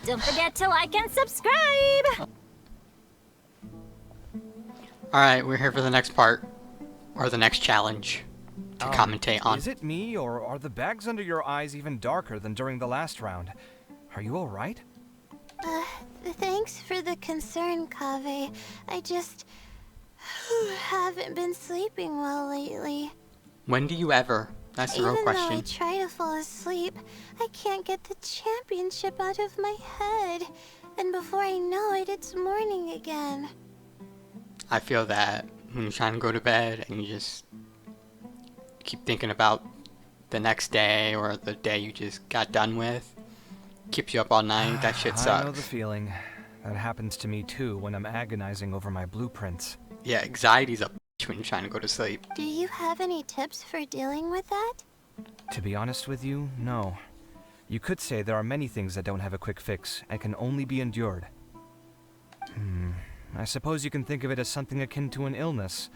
Don't forget to like and subscribe! Alright, we're here for the next part. Or the next challenge. To commentate on. Is it me, or are the bags under your eyes even darker than during the last round? Are you alright? Thanks for the concern, Kaveh. I just haven't been sleeping well lately. When do you ever? That's the real question. Even though I try to fall asleep, I can't get the championship out of my head. And before I know it, it's morning again. I feel that when you're trying to go to bed and you just keep thinking about the next day or the day you just got done with, keeps you up all night. That shit sucks. I know the feeling. That happens to me too when I'm agonizing over my blueprints. Yeah, anxiety's a bitch when you're trying to go to sleep. Do you have any tips for dealing with that? To be honest with you, no. You could say there are many things that don't have a quick fix and can only be endured. I suppose you can think of it as something akin to an illness.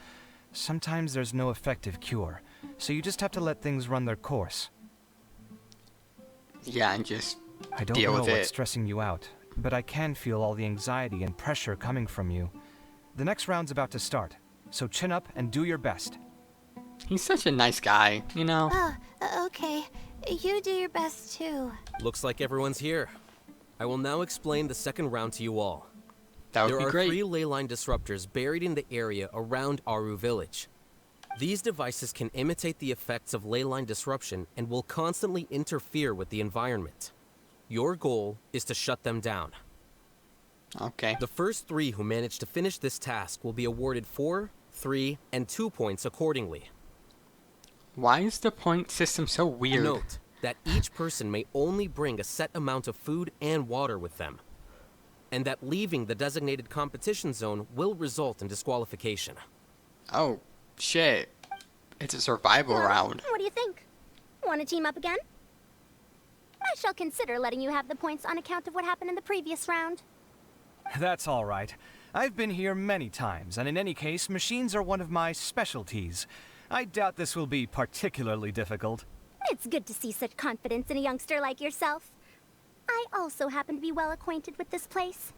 Sometimes there's no effective cure, so you just have to let things run their course. Yeah, and just I don't deal know with what's it. stressing you out, but I can feel all the anxiety and pressure coming from you. The next round's about to start, so chin up and do your best. He's such a nice guy, you know? Oh, okay. You do your best too. Looks like everyone's here. I will now explain the second round to you all. That would There be are great. 3 ley line disruptors buried in the area around Aru Village. These devices can imitate the effects of ley line disruption and will constantly interfere with the environment. Your goal is to shut them down. Okay. The first 3 who manage to finish this task will be awarded 4, 3, and 2 points accordingly. Why is the point system so weird? Note that each person may only bring a set amount of food and water with them, and that leaving the designated competition zone will result in disqualification. Oh, shit. It's a survival Well, round. What do you think? Want to team up again? I shall consider letting you have the points on account of what happened in the previous round. That's all right. I've been here many times, and in any case, machines are one of my specialties. I doubt this will be particularly difficult. It's good to see such confidence in a youngster like yourself. I also happen to be well acquainted with this place.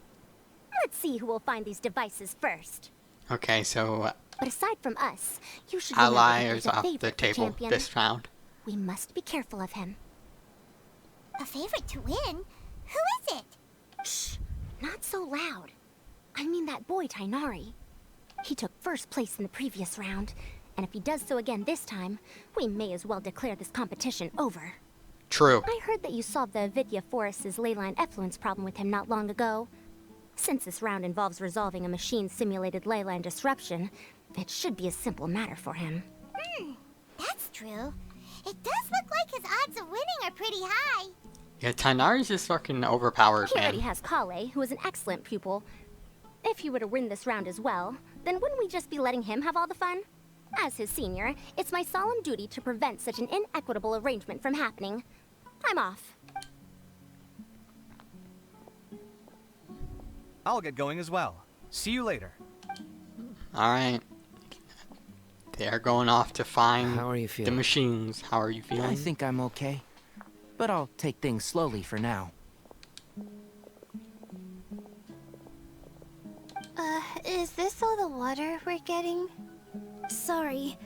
Let's see who will find these devices first. Okay, so But aside from us, you should remember that ally there's is a off favorite the for table champion. this round. We must be careful of him. A favorite to win? Who is it? Shh! Not so loud. I mean that boy, Tainari. He took first place in the previous round, and if he does so again this time, we may as well declare this competition over. True. I heard that you solved the Avidya Forest's leyline effluence problem with him not long ago. Since this round involves resolving a machine-simulated leyline disruption, it should be a simple matter for him. That's true. It does look like his odds of winning are pretty high. Yeah, Tainari's just fucking overpowered, He already man. has Kale, who is an excellent pupil. If he were to win this round as well, then wouldn't we just be letting him have all the fun? As his senior, it's my solemn duty to prevent such an inequitable arrangement from happening. I'm off. I'll get going as well. See you later. Alright. They're going off to find How are you the feeling? machines. How are you feeling? I think I'm okay, but I'll take things slowly for now. Is this all the water we're getting? Sorry,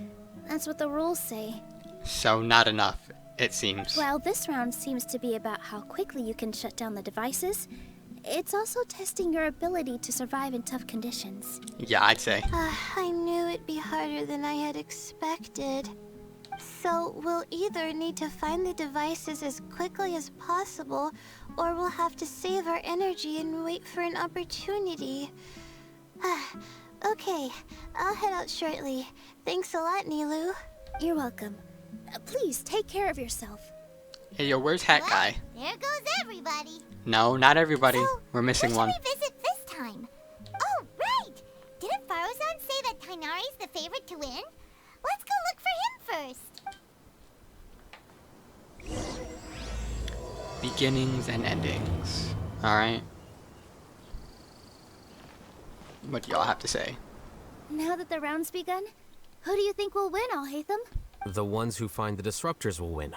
that's what the rules say. So not enough, it seems. While this round seems to be about how quickly you can shut down the devices, it's also testing your ability to survive in tough conditions. Yeah, I'd say. I knew it'd be harder than I had expected. So we'll either need to find the devices as quickly as possible, or we'll have to save our energy and wait for an opportunity. Okay, I'll head out shortly. Thanks a lot, Nilu. You're welcome. Please take care of yourself. Hey, yo, where's Hat Guy? There goes everybody. No, not everybody. So, We're missing one. Who should we visit this time? Oh, right! Didn't Farozan say that Tainari's the favorite to win? Let's go look for him first. Beginnings and endings. Alright. What do y'all have to say? Now that the round's begun, who do you think will win, Alhaitham? The ones who find the disruptors will win.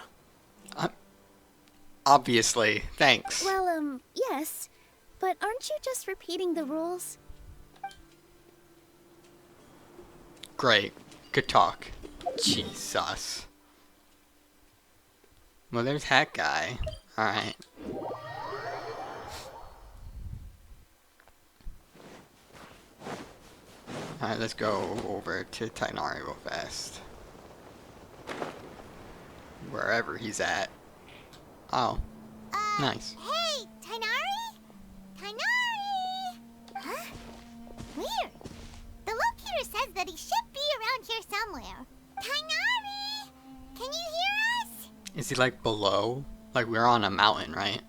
Obviously. Thanks. Well, yes. But aren't you just repeating the rules? Great. Good talk. Jesus. Well, there's that guy. Alright. Alright, let's go over to Tainari real fast. Wherever he's at. Oh. Nice. Hey, Tainari? Tainari! Huh? Weird. The locator says that he should be around here somewhere. Tainari! Can you hear us? Is he like below? Like we're on a mountain, right?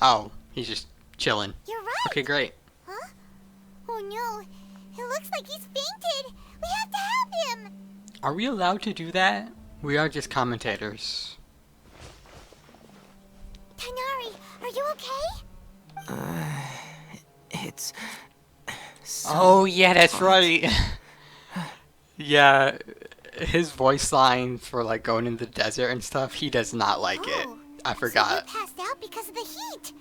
Oh, he's just chilling. You're right. Okay, great. Huh? Oh no. It looks like he's fainted. We have to help him. Are we allowed to do that? We are just commentators. Tainari, are you okay? It's... so Oh, yeah, that's hot. right. Yeah, his voice line for like going in the desert and stuff, he does not like it. I So forgot. you passed out because of the heat.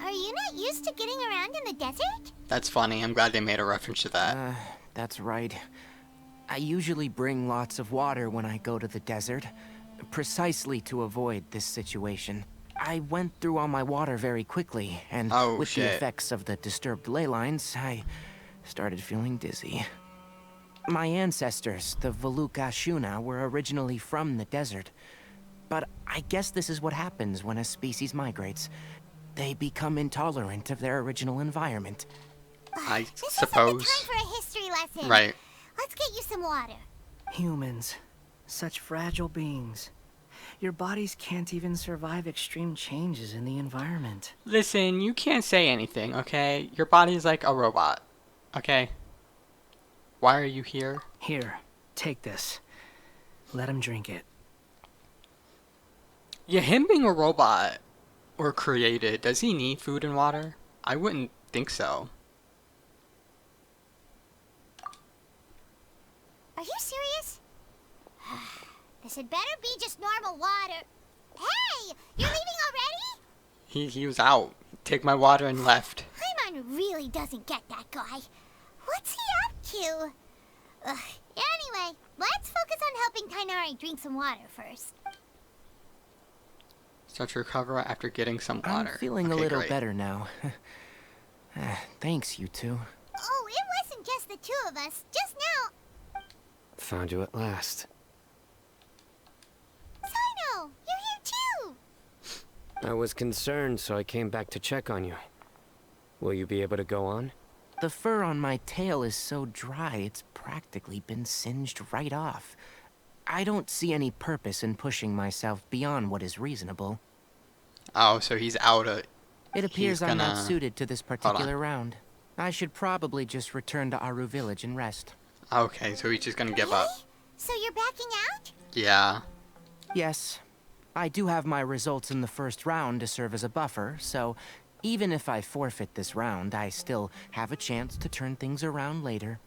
Are you not used to getting around in the desert? That's funny. I'm glad they made a reference to that. That's right. I usually bring lots of water when I go to the desert, precisely to avoid this situation. I went through all my water very quickly, and Oh, with shit. the effects of the disturbed ley lines, I started feeling dizzy. My ancestors, the Valukashuna, were originally from the desert. But I guess this is what happens when a species migrates. They become intolerant of their original environment. I This suppose. isn't the time for a history lesson. Right. Let's get you some water. Humans. Such fragile beings. Your bodies can't even survive extreme changes in the environment. Listen, you can't say anything, okay? Your body's like a robot, okay? Why are you here? Here, take this. Let him drink it. Yeah, him being a robot or created, does he need food and water? I wouldn't think so. Are you serious? This had better be just normal water. Hey! You're leaving already? He was out. Take my water and left. Paimon really doesn't get that guy. What's he up to? Anyway, let's focus on helping Tainari drink some water first. Start to recover after getting some water. I'm feeling a Okay, little great. better now. Thanks, you two. Oh, it wasn't just the two of us. Just now. Found you at last. Sino, you're here too. I was concerned, so I came back to check on you. Will you be able to go on? The fur on my tail is so dry, it's practically been singed right off. I don't see any purpose in pushing myself beyond what is reasonable. Oh, so he's out of... It appears I'm not gonna- suited to this on. particular round. I should probably just return to Aru Village and rest. Okay, so he's just gonna give up. So you're backing out? Yeah. Yes, I do have my results in the first round to serve as a buffer, so even if I forfeit this round, I still have a chance to turn things around later.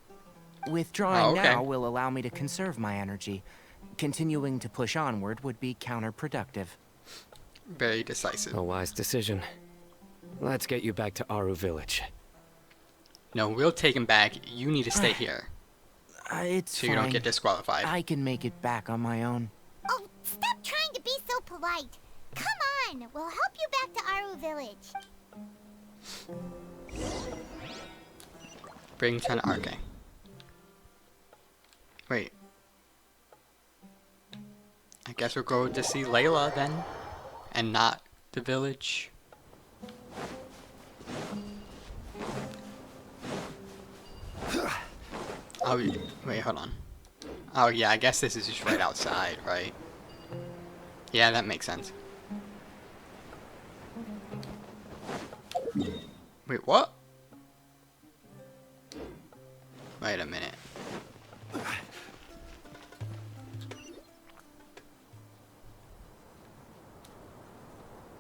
Withdrawing Oh, okay. now will allow me to conserve my energy. Continuing to push onward would be counterproductive. Very decisive. A wise decision. Let's get you back to Aru Village. No, we'll take him back. You need to stay here. It's So fine. you don't get disqualified. I can make it back on my own. Oh, stop trying to be so polite. Come on, we'll help you back to Aru Village. Bring Chen Arke. Wait. I guess we'll go to see Layla then. And not the village. Oh, wait, hold on. Oh, yeah, I guess this is just right outside, right? Yeah, that makes sense. Wait, what? Wait a minute.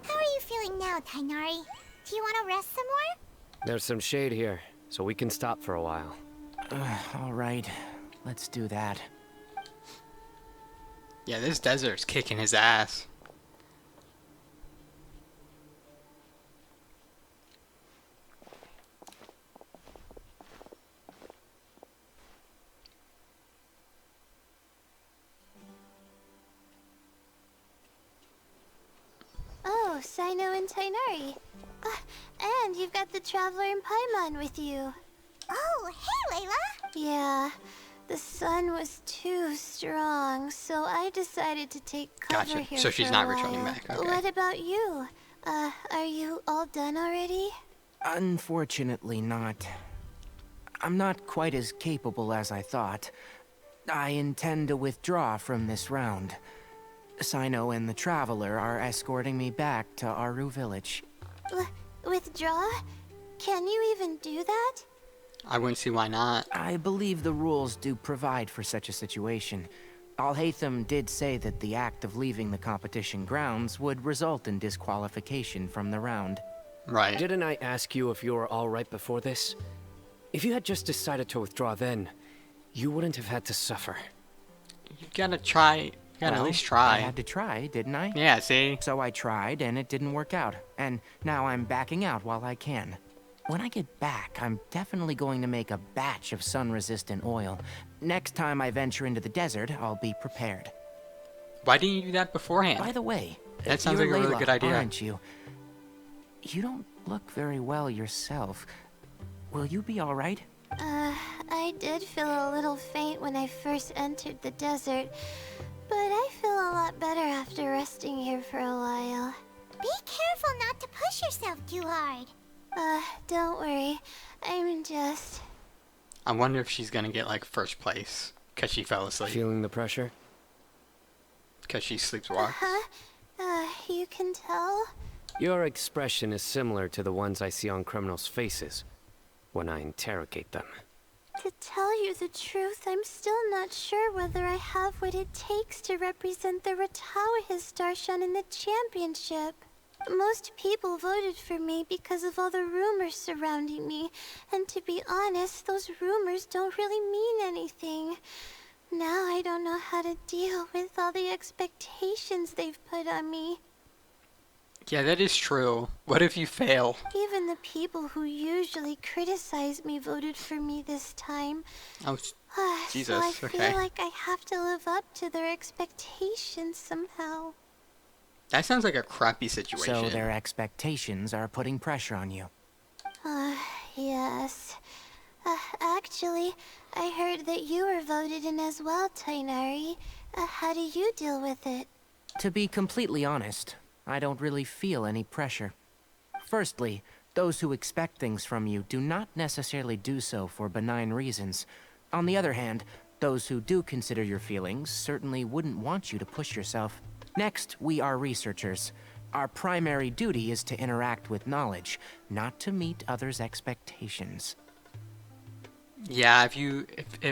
How are you feeling now, Tainari? Do you want to rest some more? There's some shade here, so we can stop for a while. All right, let's do that. Yeah, this desert's kicking his ass. and Tainari. And you've got the Traveler and Paimon with you. Oh, hey, Layla! Yeah, the sun was too strong, so I decided to take cover Gotcha. here So she's for not a returning while. back, okay. What about you? Are you all done already? Unfortunately not. I'm not quite as capable as I thought. I intend to withdraw from this round. Sino and the Traveler are escorting me back to Aru Village. Withdraw? Can you even do that? I wouldn't see why not. I believe the rules do provide for such a situation. Al-Haytham did say that the act of leaving the competition grounds would result in disqualification from the round. Right. Didn't I ask you if you were alright before this? If you had just decided to withdraw then, you wouldn't have had to suffer. You gotta try. You gotta at least try. I had to try, didn't I? Yeah, see? So I tried, and it didn't work out. And now I'm backing out while I can. When I get back, I'm definitely going to make a batch of sun-resistant oil. Next time I venture into the desert, I'll be prepared. Why didn't you do that beforehand? By the way, That sounds you're like a really Layla, good idea. aren't you? You don't look very well yourself. Will you be all right? I did feel a little faint when I first entered the desert, but I feel a lot better after resting here for a while. Be careful not to push yourself too hard. Don't worry. I'm just... I wonder if she's gonna get like first place because she fell asleep. Feeling the pressure? Because she sleepwalks. You can tell? Your expression is similar to the ones I see on criminals' faces when I interrogate them. To tell you the truth, I'm still not sure whether I have what it takes to represent the Ratawa Starshan in the championship. Most people voted for me because of all the rumors surrounding me, and to be honest, those rumors don't really mean anything. Now I don't know how to deal with all the expectations they've put on me. Yeah, that is true. What if you fail? Even the people who usually criticize me voted for me this time. Oh, Jesus, So I okay. feel like I have to live up to their expectations somehow. That sounds like a crappy situation. So their expectations are putting pressure on you. Yes. Actually, I heard that you were voted in as well, Tainari. How do you deal with it? To be completely honest, I don't really feel any pressure. Firstly, those who expect things from you do not necessarily do so for benign reasons. On the other hand, those who do consider your feelings certainly wouldn't want you to push yourself. Next, we are researchers. Our primary duty is to interact with knowledge, not to meet others' expectations. Yeah, if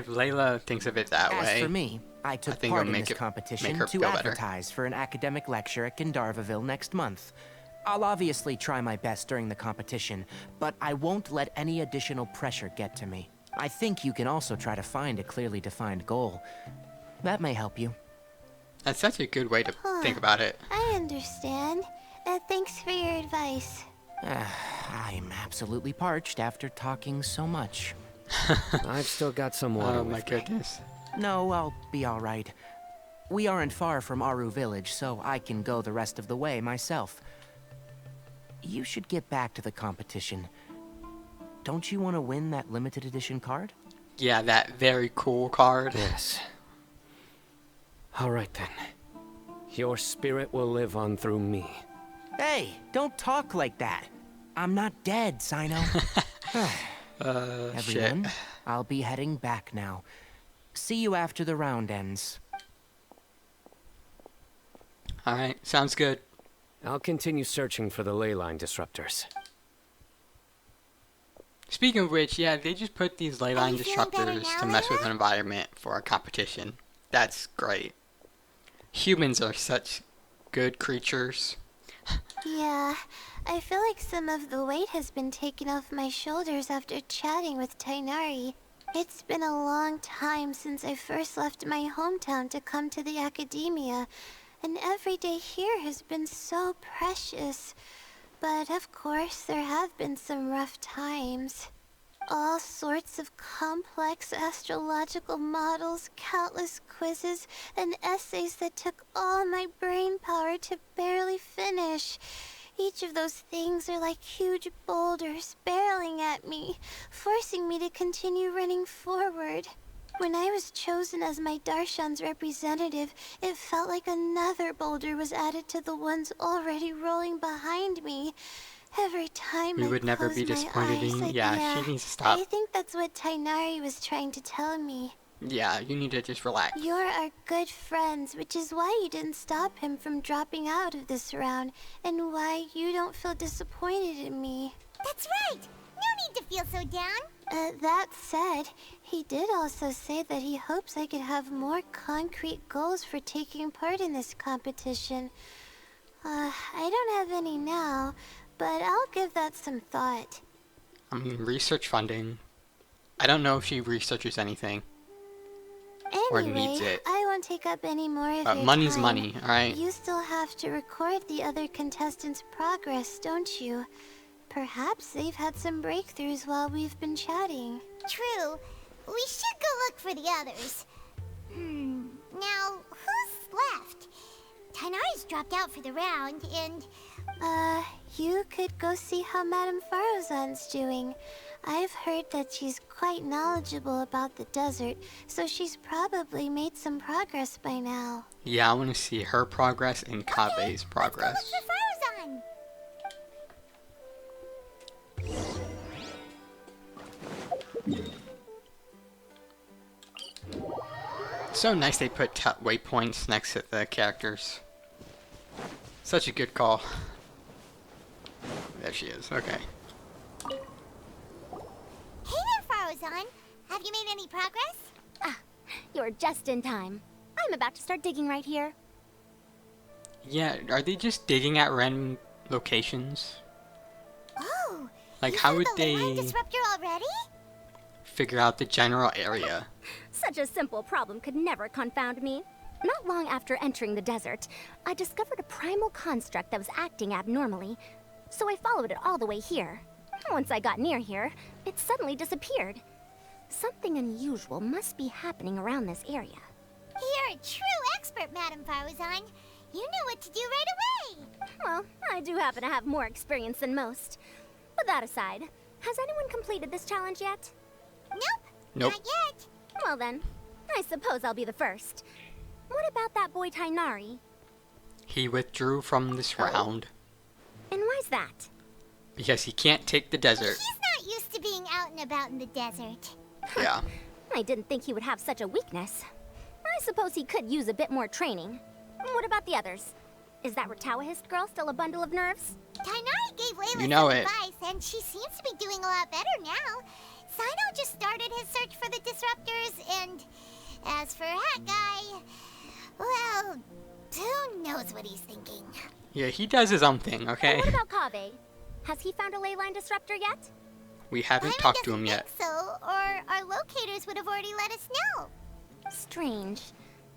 Layla thinks of it that way. As for me, I took think part it'll in make this it- competition make her to feel better. advertise for an academic lecture at Gandharvaville next month. I'll obviously try my best during the competition, but I won't let any additional pressure get to me. I think you can also try to find a clearly defined goal. That may help you. That's such a good way to think about it. I understand. Thanks for your advice. I'm absolutely parched after talking so much. I've still got some water Oh with my me. goodness. No, I'll be all right. We aren't far from Aru Village, so I can go the rest of the way myself. You should get back to the competition. Don't you want to win that limited edition card? Yeah, that very cool card. Yes. Alright then. Your spirit will live on through me. Hey, don't talk like that. I'm not dead, Sino. Everyone, Shit. I'll be heading back now. See you after the round ends. Alright, sounds good. I'll continue searching for the ley line disruptors. Speaking of which, yeah, they just put these ley line you feeling better disruptors now, to mess with Layla? an environment for a competition. That's great. Humans are such good creatures. Yeah, I feel like some of the weight has been taken off my shoulders after chatting with Tainari. It's been a long time since I first left my hometown to come to the Academia, and every day here has been so precious. But of course, there have been some rough times. All sorts of complex astrological models, countless quizzes, and essays that took all my brain power to barely finish. Each of those things are like huge boulders barreling at me, forcing me to continue running forward. When I was chosen as my Darshan's representative, it felt like another boulder was added to the ones already rolling behind me. Every time We I would never close be my disappointed eyes, in you. like, Yeah, she needs to stop. I think that's what Tainari was trying to tell me. Yeah, you need to just relax. You're our good friends, which is why you didn't stop him from dropping out of this round, and why you don't feel disappointed in me. That's right. No need to feel so down. That said, he did also say that he hopes I could have more concrete goals for taking part in this competition. I don't have any now, but I'll give that some thought. I mean, research funding. I don't know if she researches anything. Or needs Anyway, it. I won't take up any more of your Money's time. money, alright? You still have to record the other contestants' progress, don't you? Perhaps they've had some breakthroughs while we've been chatting. True. We should go look for the others. Now, who's left? Tainari's dropped out for the round, and... You could go see how Madame Farozan's doing. I've heard that she's quite knowledgeable about the desert, so she's probably made some progress by now. Yeah, I want to see her progress and Kabe's progress. Let's go look for Farozan. So nice they put waypoints next to the characters. Such a good call. There she is, okay. Hey there, Farozan. Have you made any progress? Ah, you're just in time. I'm about to start digging right here. Yeah, are they just digging at random locations? Oh, Like, you how found would the ley line they disruptor already? figure out the general area? Such a simple problem could never confound me. Not long after entering the desert, I discovered a primal construct that was acting abnormally, so I followed it all the way here. Once I got near here, it suddenly disappeared. Something unusual must be happening around this area. You're a true expert, Madame Farozan. You knew what to do right away. Well, I do happen to have more experience than most. But that aside, has anyone completed this challenge yet? Nope. Not yet. Well then, I suppose I'll be the first. What about that boy Tainari? He withdrew from this round And why's that? because he can't take the desert. He's not used to being out and about in the desert. Yeah. I didn't think he would have such a weakness. I suppose he could use a bit more training. What about the others? Is that Ratawahist girl still a bundle of nerves? Tainari gave Layla You know some it. advice, and she seems to be doing a lot better now. Sino just started his search for the disruptors, and as for Hat Guy, well, who knows what he's thinking. Yeah, he does his own thing, And okay? what about Kaveh? Has he found a ley line disruptor yet? We haven't Paimon talked to doesn't him yet. think so, or our locators would have already let us know. Strange.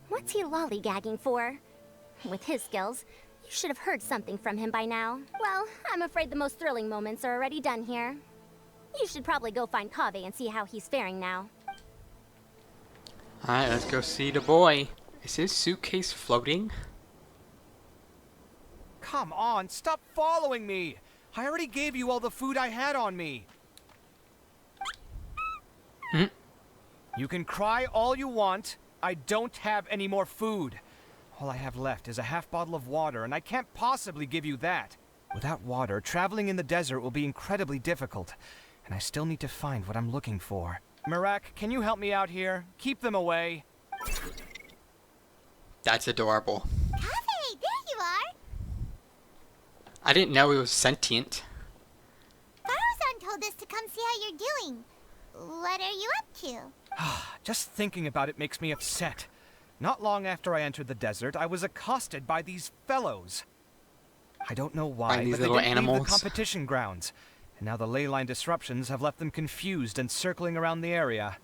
What's he lollygagging for? With his skills, you should have heard something from him by now. Well, I'm afraid the most thrilling moments are already done here. You should probably go find Kaveh and see how he's faring now. Alright, let's go see the boy. Is his suitcase floating? Come on, stop following me! I already gave you all the food I had on me. Hmm? You can cry all you want. I don't have any more food. All I have left is a half bottle of water, and I can't possibly give you that. Without water, traveling in the desert will be incredibly difficult, and I still need to find what I'm looking for. Mirak, can you help me out here? Keep them away. That's adorable. Kaveh, there you are. I didn't know he was sentient. Farozan told us to come see how you're doing. What are you up to? Just thinking about it makes me upset. Not long after I entered the desert, I was accosted by these fellows. I don't know why, By these but they little didn't leave animals? the competition grounds. And now the ley line disruptions have left them confused and circling around the area.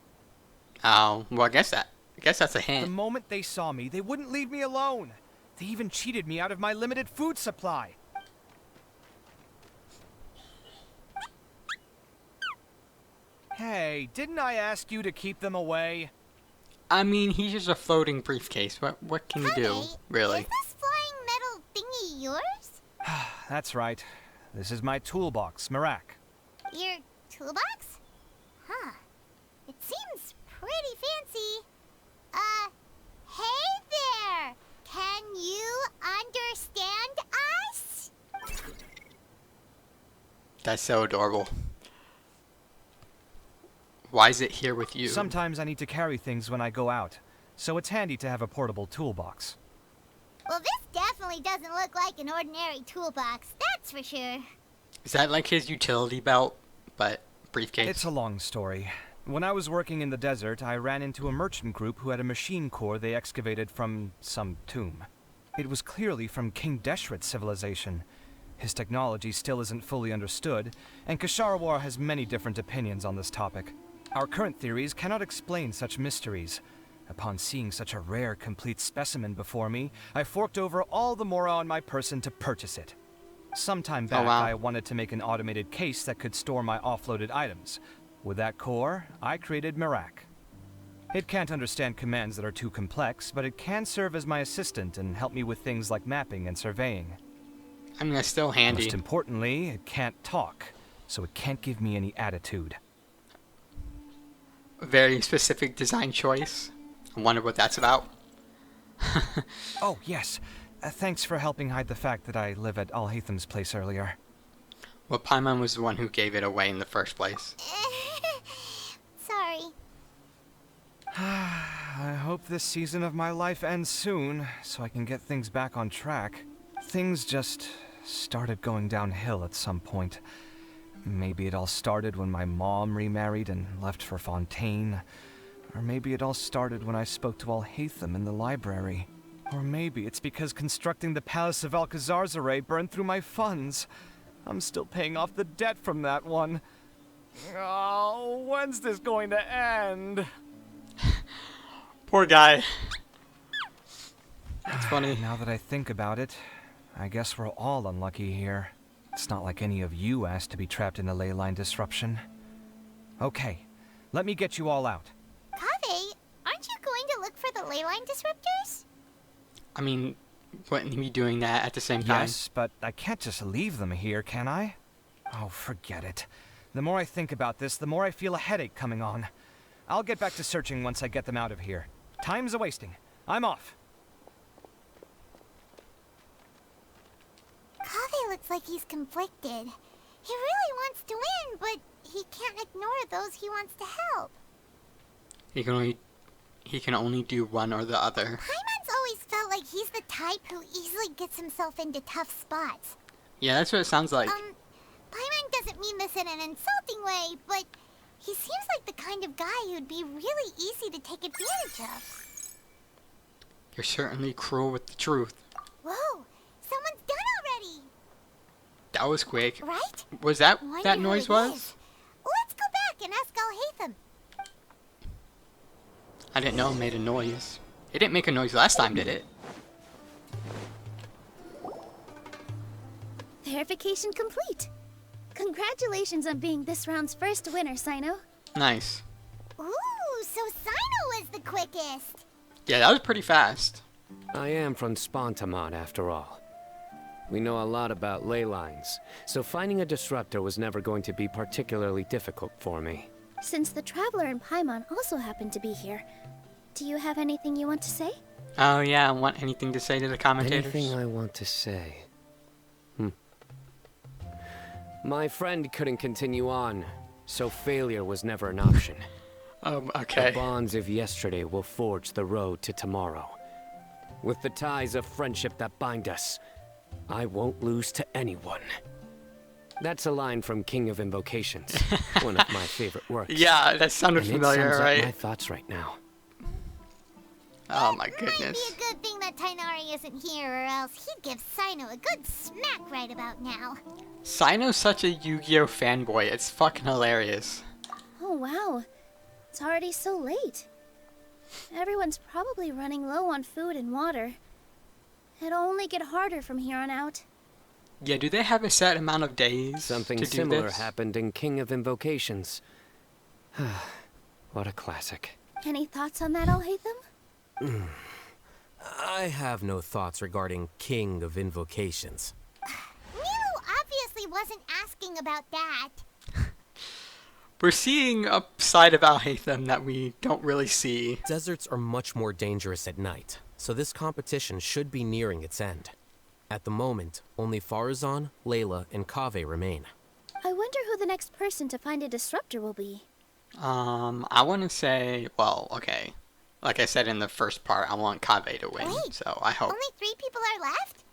Oh, well, I guess that's a The hint. moment they saw me, they wouldn't leave me alone. They even cheated me out of my limited food supply. Hey, didn't I ask you to keep them away? I mean, he's just a floating briefcase. What can you do, Kaveh, really? Is this flying metal thingy yours? That's right. This is my toolbox, Mirak. Your toolbox? Huh. It seems pretty fancy. Hey there! Can you understand us? That's so adorable. Why is it here with you? Sometimes I need to carry things when I go out, so it's handy to have a portable toolbox. Well, this definitely doesn't look like an ordinary toolbox, that's for sure. Is that like his utility belt, but briefcase? It's a long story. When I was working in the desert, I ran into a merchant group who had a machine core they excavated from some tomb. It was clearly from King Deshret's civilization. His technology still isn't fully understood, and Kasharawar has many different opinions on this topic. Our current theories cannot explain such mysteries. Upon seeing such a rare, complete specimen before me, I forked over all the mora on my person to purchase it. Sometime back, I wanted to make an automated case that could store my offloaded items. With that core, I created Mirak. It can't understand commands that are too complex, but it can serve as my assistant and help me with things like mapping and surveying. I mean, that's still handy. Most importantly, it can't talk, so it can't give me any attitude. A very specific design choice. I wonder what that's about. Oh, yes. Thanks for helping hide the fact that I live at Alhatham's place earlier. Well, Paimon was the one who gave it away in the first place. Sorry. I hope this season of my life ends soon, so I can get things back on track. Things just started going downhill at some point. Maybe it all started when my mom remarried and left for Fontaine. Or maybe it all started when I spoke to Alhatham in the library. Or maybe it's because constructing the Palace of Alcazar's burned through my funds. I'm still paying off the debt from that one. Oh, when's this going to end? Poor guy. That's funny. Now that I think about it, I guess we're all unlucky here. It's not like any of you asked to be trapped in a ley line disruption. Okay, let me get you all out. Kaveh, aren't you going to look for the ley line disruptors? I mean, wouldn't he be doing that at the same time? Yes, but I can't just leave them here, can I? Oh, forget it. The more I think about this, the more I feel a headache coming on. I'll get back to searching once I get them out of here. Time's a-wasting. I'm off. Kaveh looks like he's conflicted. He really wants to win, but he can't ignore those he wants to help. He can only do one or the other. Paimon's always felt like he's the type who easily gets himself into tough spots. Yeah, that's what it sounds like. Paimon doesn't mean this in an insulting way, but he seems like the kind of guy who'd be really easy to take advantage of. You're certainly cruel with the truth. Whoa, someone's done already. That was quick. Right? Was that Wonder that who noise it was? is. Let's go back and ask Alhatham. I didn't know it made a noise. It didn't make a noise last time, did it? Verification complete. Congratulations on being this round's first winner, Sino. Nice. Ooh, so Sino was the quickest. Yeah, that was pretty fast. I am from Spontamon, after all. We know a lot about ley lines, so finding a disruptor was never going to be particularly difficult for me. Since the Traveler and Paimon also happen to be here, do you have anything you want to say? Oh yeah, I want anything to say to the commentators? Anything I want to say? My friend couldn't continue on, so failure was never an option. Okay. The bonds of yesterday will forge the road to tomorrow. With the ties of friendship that bind us, I won't lose to anyone. That's a line from King of Invocations, one of my favorite works. Yeah, that sounded and familiar, it sums right? up my thoughts right now. Oh my Might goodness. be a good thing that Tainari isn't here, or else he'd give Sino a good smack right about now. Sino's such a Yu-Gi-Oh fanboy. It's fucking hilarious. Oh, wow. It's already so late. Everyone's probably running low on food and water. It'll only get harder from here on out. Yeah, do they have a set amount of days Something to do similar this? happened in King of Invocations. What a classic. Any thoughts on that, Alhatham? I have no thoughts regarding King of Invocations. Neither obviously wasn't asking about that. We're seeing a side of Alhaitham that we don't really see. Deserts are much more dangerous at night, so this competition should be nearing its end. At the moment, only Farazan, Layla, and Kaveh remain. I wonder who the next person to find a disruptor will be. I want to say, well, okay. Like I said in the first part, I want Kaveh to win, Wait, so I hope. Only 3 people are left?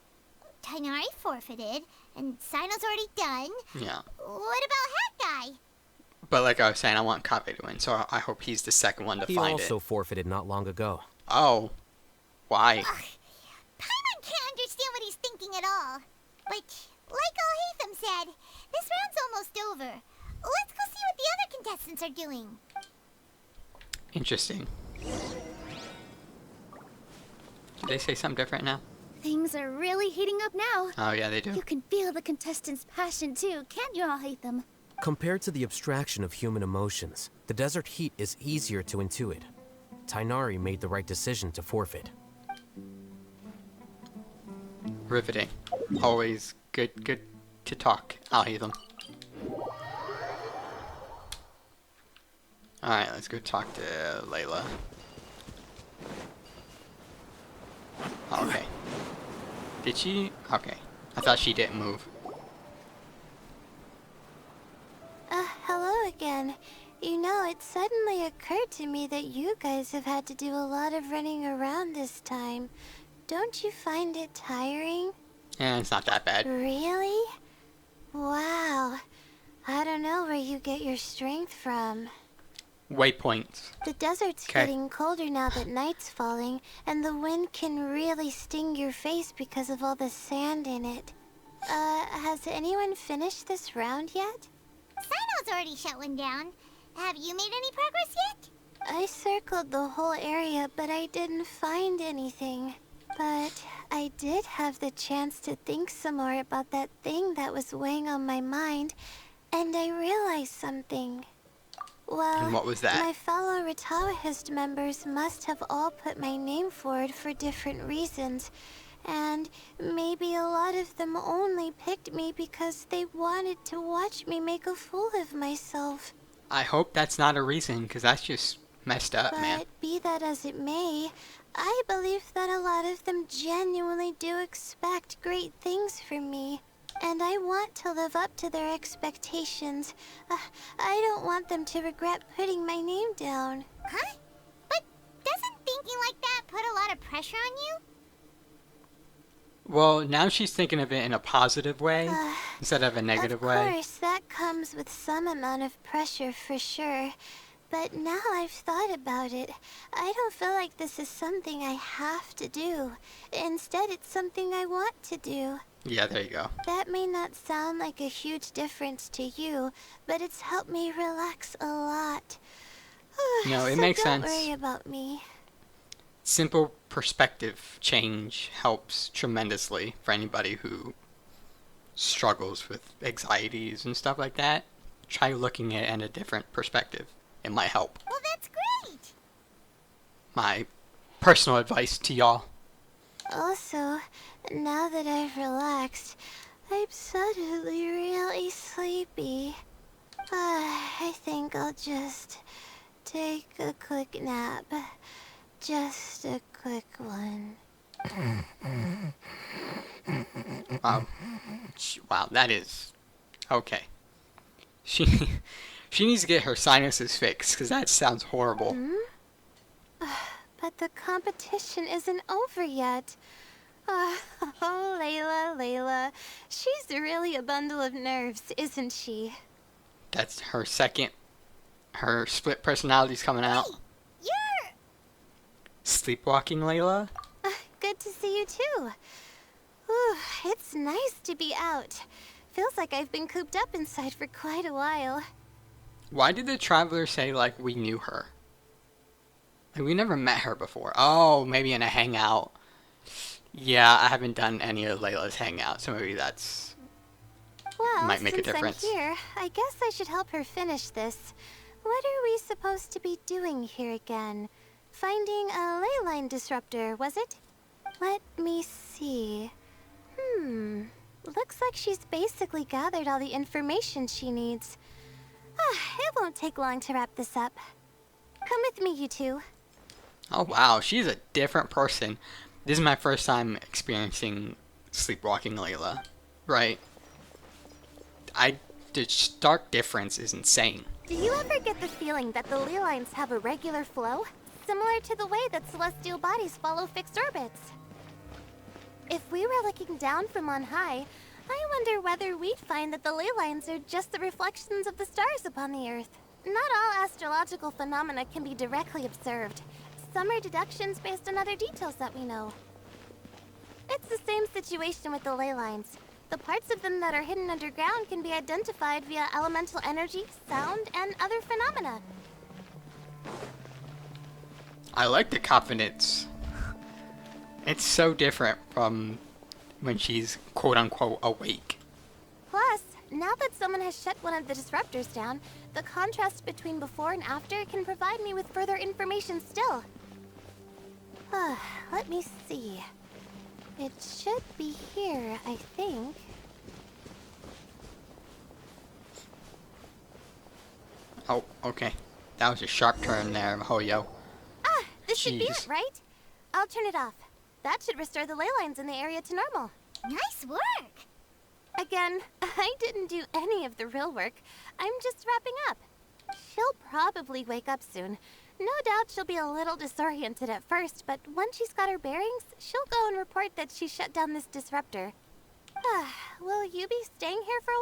Tighnari forfeited, and Sino's already done. Yeah. What about Hat Guy? But like I was saying, I want Kaveh to win, so I hope he's the second one to He find also it. forfeited not long ago. Oh. Why? Paimon can't understand what he's thinking at all. But, like Alhaitham said, this round's almost over. Let's go see what the other contestants are doing. Interesting. Did they say something different now? Things are really heating up now. Oh yeah, they do. You can feel the contestants' passion too, can't you, Alhaitham? Compared to the abstraction of human emotions, the desert heat is easier to intuit. Tighnari made the right decision to forfeit. Riveting. Always good to talk. Alhaitham. Alright, let's go talk to Layla. Okay. Did she? Okay. I thought she didn't move. Hello again. You know, it suddenly occurred to me that you guys have had to do a lot of running around this time. Don't you find it tiring? Yeah, it's not that bad. Really? Wow. I don't know where you get your strength from. Waypoints. The desert's 'Kay. getting colder now that night's falling, and the wind can really sting your face because of all the sand in it. Has anyone finished this round yet? Sino's already shut one down. Have you made any progress yet? I circled the whole area, but I didn't find anything. But I did have the chance to think some more about that thing that was weighing on my mind, and I realized something. Well, And what was that? my fellow Ritawahist members must have all put my name forward for different reasons, and maybe a lot of them only picked me because they wanted to watch me make a fool of myself. I hope that's not a reason, because that's just messed up, man. But be that as it may, I believe that a lot of them genuinely do expect great things from me. And I want to live up to their expectations. I don't want them to regret putting my name down. Huh? But doesn't thinking like that put a lot of pressure on you? Well, now she's thinking of it in a positive way instead of a negative way. Of course, that comes with some amount of pressure for sure. But now I've thought about it, I don't feel like this is something I have to do. Instead, it's something I want to do. Yeah, there you go. That may not sound like a huge difference to you, but it's helped me relax a lot. No, it So makes don't sense. worry about me. Simple perspective change helps tremendously for anybody who struggles with anxieties and stuff like that. Try looking at it in a different perspective. It might help. Well, that's great. My personal advice to y'all. Also, now that I've relaxed, I'm suddenly really sleepy. I think I'll just take a quick nap. Just a quick one. Wow, that is okay. She needs to get her sinuses fixed because that sounds horrible. But the competition isn't over yet. Oh, Layla. She's really a bundle of nerves, isn't she? That's her second. Her split personality's coming out. You're... Sleepwalking Layla? Good to see you too. Ooh, it's nice to be out. Feels like I've been cooped up inside for quite a while. Why did the traveler say, like, we knew her? Like, we never met her before. Oh, maybe in a hangout. Yeah, I haven't done any of Layla's hangouts, so maybe that's... Well, Might make a since difference. I'm here, I guess I should help her finish this. What are we supposed to be doing here again? Finding a ley line disruptor, was it? Let me see. Looks like she's basically gathered all the information she needs. It won't take long to wrap this up. Come with me, you two. Oh wow, she's a different person. This is my first time experiencing sleepwalking Layla, right? The stark difference is insane. Do you ever get the feeling that the ley lines have a regular flow? Similar to the way that celestial bodies follow fixed orbits. If we were looking down from on high, I wonder whether we'd find that the ley lines are just the reflections of the stars upon the Earth. Not all astrological phenomena can be directly observed. Some are deductions based on other details that we know. It's the same situation with the ley lines. The parts of them that are hidden underground can be identified via elemental energy, sound, and other phenomena. I like the confidence. It's so different from when she's quote-unquote awake. Plus, now that someone has shut one of the disruptors down, the contrast between before and after can provide me with further information still. Let me see. It should be here, I think. Oh, okay. That was a sharp turn there, mihoyo. This should be Jeez. it, right? I'll turn it off. That should restore the ley lines in the area to normal. Nice work. Again, I didn't do any of the real work. I'm just wrapping up. She'll probably wake up soon. No doubt she'll be a little disoriented at first, but once she's got her bearings, she'll go and report that she shut down this disruptor. Will you be staying here for a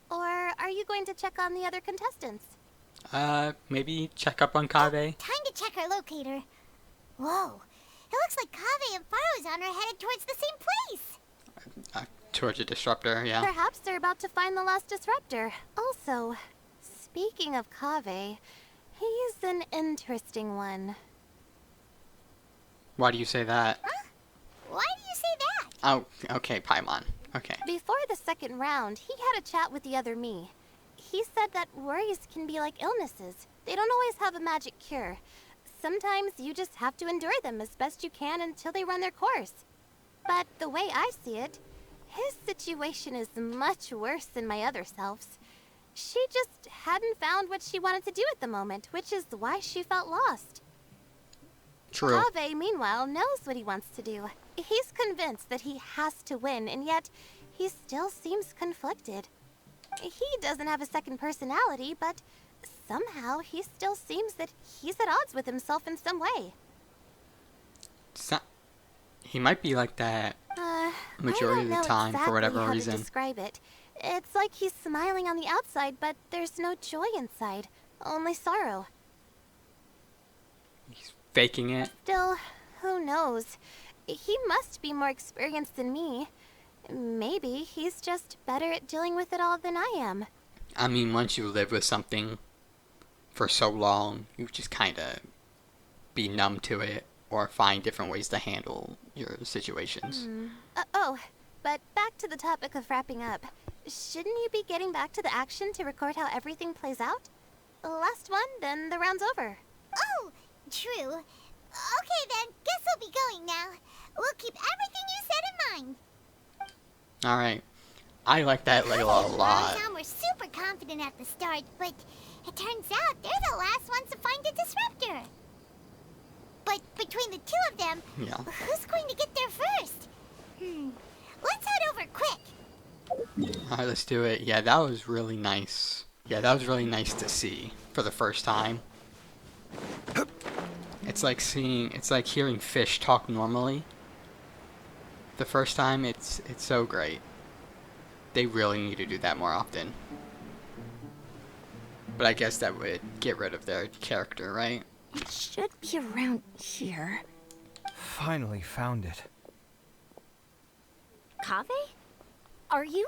while? Or are you going to check on the other contestants? Maybe check up on Kaveh? Time to check our locator. Whoa. It looks like Kaveh and Farozan are headed towards the same place. Towards a disruptor, yeah. Perhaps they're about to find the last disruptor. Also, speaking of Kaveh, he's an interesting one. Why do you say that? Huh? Why do you say that? Oh, okay, Paimon. Okay. Before the second round, he had a chat with the other me. He said that worries can be like illnesses. They don't always have a magic cure. Sometimes you just have to endure them as best you can until they run their course. But the way I see it, his situation is much worse than my other self's. She just hadn't found what she wanted to do at the moment, which is why she felt lost. True. Kaveh, meanwhile, knows what he wants to do. He's convinced that he has to win, and yet he still seems conflicted. He doesn't have a second personality, but somehow he still seems that he's at odds with himself in some way. He might be like that majority of the time for whatever how reason. To describe it. It's like he's smiling on the outside, but there's no joy inside, only sorrow. He's faking it. Still, who knows? He must be more experienced than me. Maybe he's just better at dealing with it all than I am. I mean, once you live with something for so long, you just kind of be numb to it or find different ways to handle your situations. But back to the topic of wrapping up. Shouldn't you be getting back to the action to record how everything plays out? Last one, then the round's over. Oh, true. Okay then, guess I'll be going now. We'll keep everything you said in mind. Alright. I like that Layla a lot. Farozan were super confident at the start, but it turns out they're the last ones to find a disruptor. But between the two of them, Yeah. who's going to get there first? Let's head over quick. Alright, let's do it. Yeah, that was really nice. Yeah, that was really nice to see for the first time. It's like hearing fish talk normally. The first time, it's so great. They really need to do that more often. But I guess that would get rid of their character, right? It should be around here. Finally found it. Kaveh? Are you?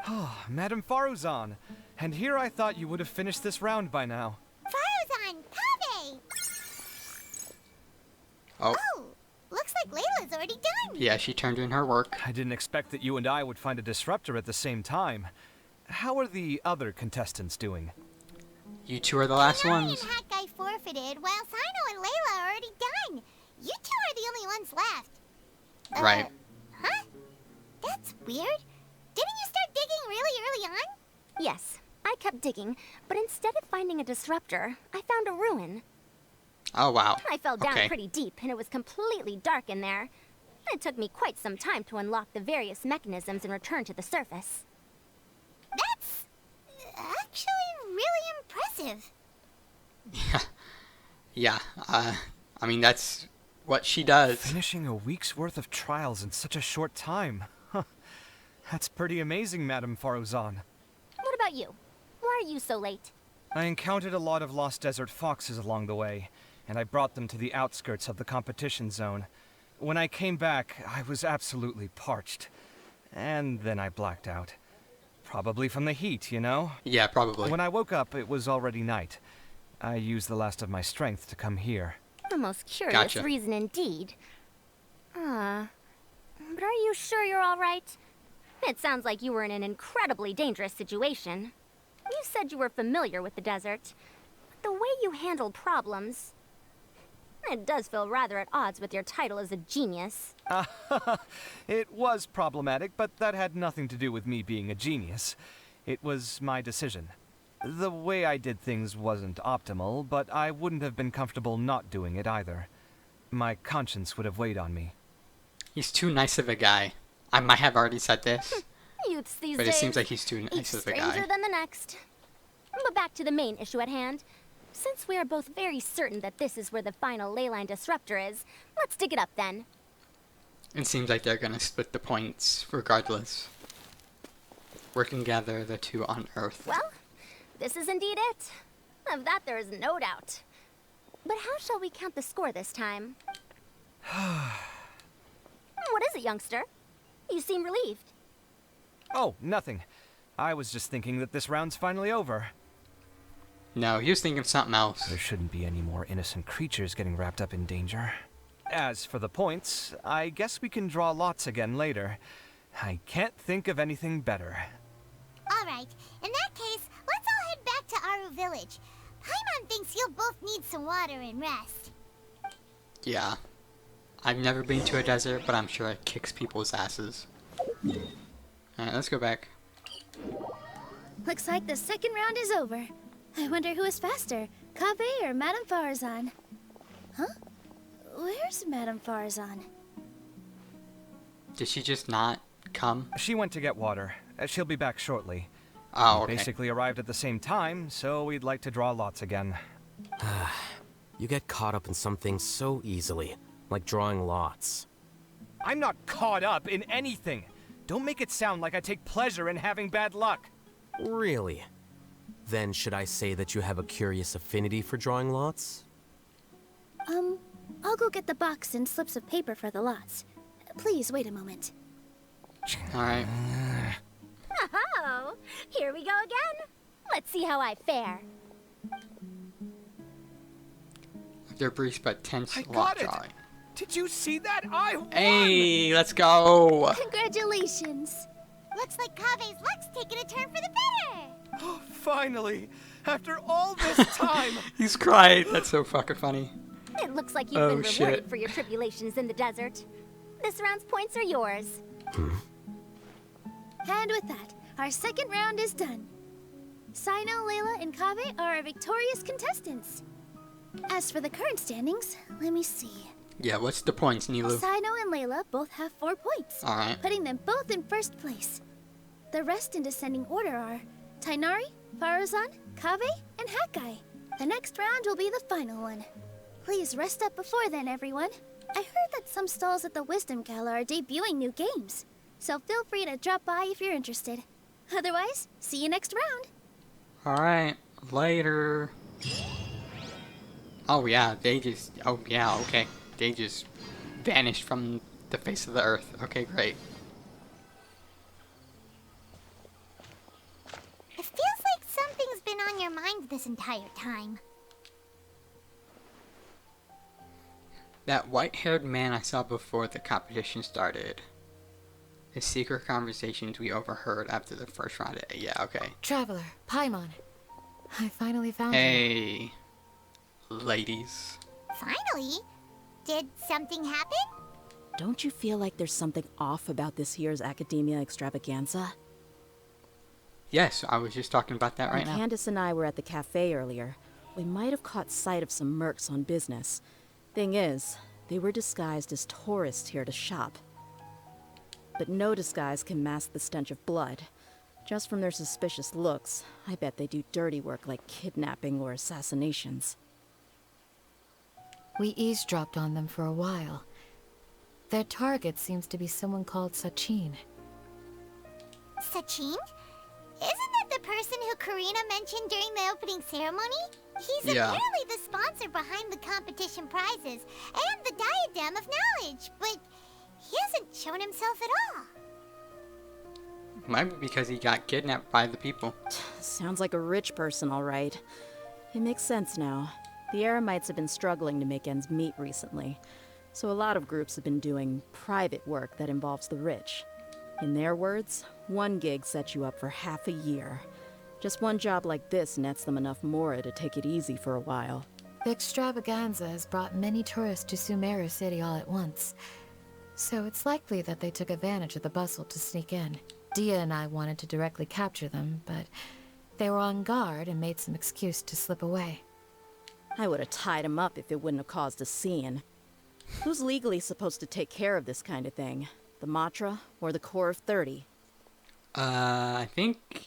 Oh, Madame Farozan. And here I thought you would have finished this round by now. Farozan, Kaveh! Oh, Oh, looks like Layla's already done. yeah, she turned in her work. I didn't expect that you and I would find a disruptor at the same time. How are the other contestants doing? You two are the last Nami ones. and Hat Guy forfeited, while Sino and Layla are already done. You two are the only ones left. Right. Huh? That's weird. digging really early on? Yes, I kept digging, but instead of finding a disruptor, I found a ruin. Oh, wow. I fell down Okay. pretty deep, and it was completely dark in there. It took me quite some time to unlock the various mechanisms and return to the surface. That's actually really impressive. Yeah, I mean, that's what she does. Finishing a week's worth of trials in such a short time. Huh. That's pretty amazing, Madame Faruzan. What about you? Why are you so late? I encountered a lot of lost desert foxes along the way, and I brought them to the outskirts of the competition zone. When I came back, I was absolutely parched. And then I blacked out. Probably from the heat, you know? Yeah, probably. When I woke up, it was already night. I used the last of my strength to come here. A most curious Gotcha. reason indeed. But are you sure you're all right? It sounds like you were in an incredibly dangerous situation. You said you were familiar with the desert. But the way you handled problems... It does feel rather at odds with your title as a genius. It was problematic, but that had nothing to do with me being a genius. It was my decision. The way I did things wasn't optimal, but I wouldn't have been comfortable not doing it either. My conscience would have weighed on me. He's too nice of a guy. I might have already said this, Youths these but days. it seems like he's too Each nice of a stranger guy. than the next. But back to the main issue at hand. Since we are both very certain that this is where the final leyline disruptor is, let's dig it up then. It seems like they're gonna split the points regardless. Working together, the two on Earth. Well, this is indeed it. Of that there is no doubt. But how shall we count the score this time? What is it, youngster? You seem relieved. Oh, nothing. I was just thinking that this round's finally over. No, he was thinking of something else. There shouldn't be any more innocent creatures getting wrapped up in danger. As for the points, I guess we can draw lots again later. I can't think of anything better. Alright, in that case, let's all head back to Aru Village. Paimon thinks you'll both need some water and rest. Yeah. I've never been to a desert, but I'm sure it kicks people's asses. Alright, let's go back. Looks like the second round is over. I wonder who is faster, Kaveh or Madame Farzan? Huh? Where's Madame Farzan? Did she just not come? She went to get water. She'll be back shortly. Oh, We okay. basically arrived at the same time, so we'd like to draw lots again. You get caught up in some things so easily, like drawing lots. I'm not caught up in anything. Don't make it sound like I take pleasure in having bad luck. Really? Then should I say that you have a curious affinity for drawing lots? I'll go get the box and slips of paper for the lots. Please wait a moment. Alright. Oh, here we go again. Let's see how I fare. After a brief but tense I lot got it! drawing. Did you see that? I won! Hey, let's go! Congratulations! Looks like Kaveh's luck's taking a turn for the better. Oh, finally! After all this time! He's crying. That's so fucking funny. It looks like you've Oh, been rewarded shit. for your tribulations in the desert. This round's points are yours. And with that, our second round is done. Sino, Layla, and Kaveh are our victorious contestants. As for the current standings, let me see. Yeah, what's the points, Nilu? Sino and Layla both have 4 points, Alright. putting them both in first place. The rest in descending order are Tainari, Farazan, Kaveh, and Hakai. The next round will be the final one. Please rest up before then, everyone. I heard that some stalls at the Wisdom Gala are debuting new games, so feel free to drop by if you're interested. Otherwise, see you next round. Alright, later. Oh yeah, they just, oh yeah, okay. They just vanished from the face of the earth. Okay, great. It feels like something's been on your mind this entire time. That white-haired man I saw before the competition started. The secret conversations we overheard after the first round. Yeah, okay. Traveler, Paimon. I finally found you. Hey, ladies. Finally? Did something happen? Don't you feel like there's something off about this year's Academia Extravaganza? Yes, I was just talking about that right now. Candace and I were at the cafe earlier. We might have caught sight of some mercs on business. Thing is, they were disguised as tourists here to shop. But no disguise can mask the stench of blood. Just from their suspicious looks, I bet they do dirty work like kidnapping or assassinations. We eavesdropped on them for a while. Their target seems to be someone called Sachin. Sachin? Isn't that the person who Karina mentioned during the opening ceremony? He's apparently the sponsor behind the competition prizes and the Diadem of Knowledge, but he hasn't shown himself at all. Might be because he got kidnapped by the people. Sounds like a rich person, all right. It makes sense now. The Eremites have been struggling to make ends meet recently, so a lot of groups have been doing private work that involves the rich. In their words, one gig sets you up for half a year. Just one job like this nets them enough mora to take it easy for a while. The extravaganza has brought many tourists to Sumeru City all at once, so it's likely that they took advantage of the bustle to sneak in. Dia and I wanted to directly capture them, but they were on guard and made some excuse to slip away. I would have tied him up if it wouldn't have caused a scene. Who's legally supposed to take care of this kind of thing? The Matra or the Core of 30? I think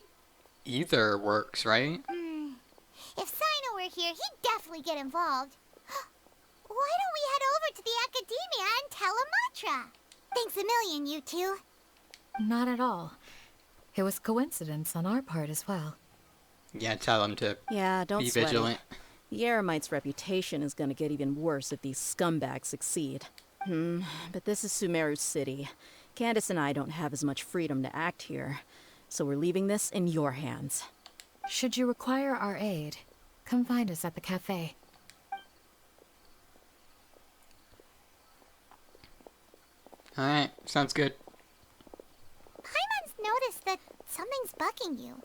either works, right? If Sino were here, he'd definitely get involved. Why don't we head over to the Academia and tell him Matra? Thanks a million, you two. Not at all. It was coincidence on our part as well. Yeah, tell him to don't be sweat vigilant. it. The Eremites' reputation is going to get even worse if these scumbags succeed. But this is Sumeru City. Candace and I don't have as much freedom to act here, so we're leaving this in your hands. Should you require our aid, come find us at the cafe. Alright, sounds good. Paimon's noticed that something's bugging you.